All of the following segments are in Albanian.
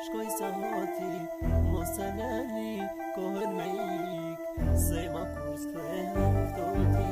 shkoj sa hati, mos e lani kohën me ik, se ma kur s'kthehem këto ti.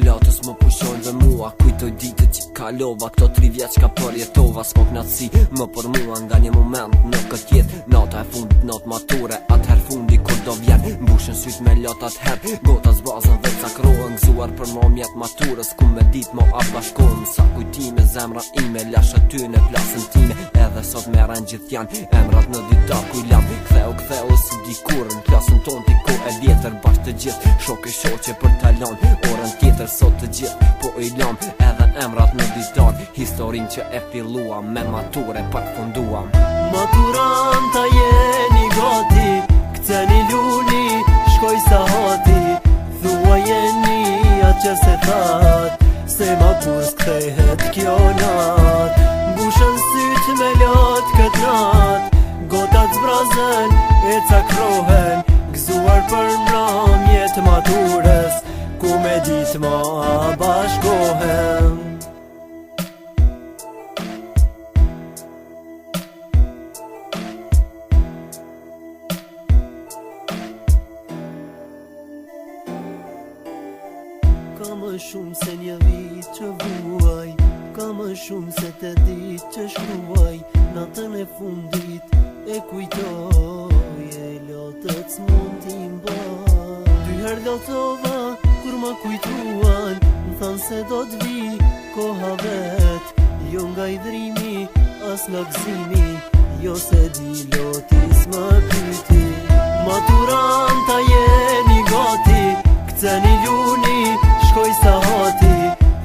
Latës më pushojnë dhe mua kujtoj ditët që kalova, këto 3 vjeç ka përjetova, s'ko knatësi më për mua nga një moment në këtë jetë. Nata e fundit, natë mature, atëher fundi kur do vjen, mbushin syt me lot atëher, gota zbazën dhe cakrohen, gëzuar për moment maturës, ku me dit mo abashkohem, sa kujtime zemra ime, lash aty në plasën time, edhe sot merren gjithë janë emrat në dita ku lam, ktheu si dikur në klasën ton ti ko e vjetër, bashkë të gjithë shoke shoqe për talon, orën tjetër sot të gjithë po i lam, edhe emrat në ditar, historin që e filluam me mature përfunduam. Maturanta jeni gati, këteni luni, shkoj sa hati, thua jeni atë që se that, se ma kur s'kthehet kjo nat, mbushën syt me lot kët nat, gotat zbrazen e cakrohen, gëzuar për mramjet maturës, ku me dit ma bashkohem. Ka më shumë se një vit që vuaj, ka më shumë se 8 dit që shkruaj, natën e fundit e kujtoj, e lotët s'mund t'i mbaj. 2 herë lotova kur ma kujtuan, më thanë se do t'vi koha vet, jo nga idhrimi as nga gëzimi, jo se di lotis më pyti. Maturanta jeni gati, këteni luni, shkoj sa hati,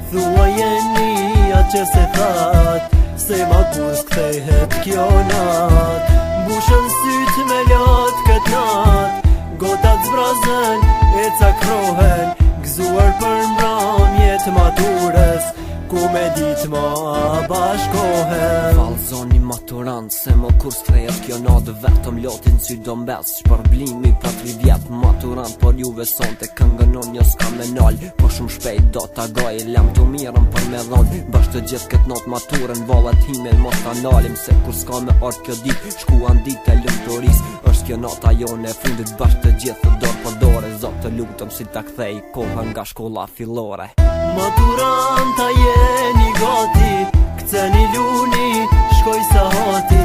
thua jeni atë që se that, se ma kur s'kthehet kjo nat, mbushën syt me lot kët nat, gotat zbrazen e cakrohen, gëzuar për mramjet maturës, ku me dit ma bashkohem. Valzoni maturant, se më kur s'kthehet kjo natë, vetëm lotin sy do mbes, shpërblimi për 3 vjet maturant, por juve sonte këngënon një s'ka me nal, po shumë shpejt do t'agoj, lam të mirën për me dhon, bashkë të gjithë këtë natë maturën, vallat himen mos ta nalim, se kur s'ka me ardh kjo dit, shkuan dit e lumturis, është kjo nata jone e fundit, bashkë të gjithë dorë për dore, zot të lutëm si ta kthej koha nga shkolla fillore. Maturanta jeni gati, këteni luni, shkoj sa hati,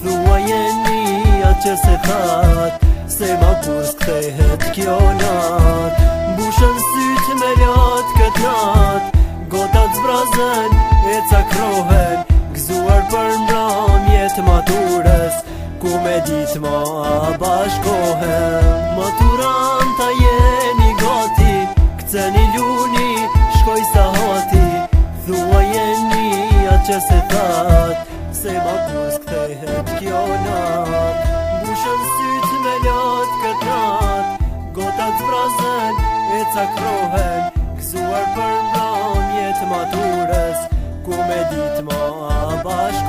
thua jeni atë që se that, se ma kur s'kthehet kjo nat, mbushën syt me lot kët nat, gotat zbrazen e cakrohen, gëzuar për mramjet maturës, ku me dit ma bashkohem. Maturanta jeni gati, këteni luni, shkoj sa hati, thua jeni atë që se that, se ma kur s'kthehet kjo nat, mbushën syt me lot kët nat, gotat zbrazen e cakrohen, gëzuar për mramjet maturës, ku me dit ma bashkohem.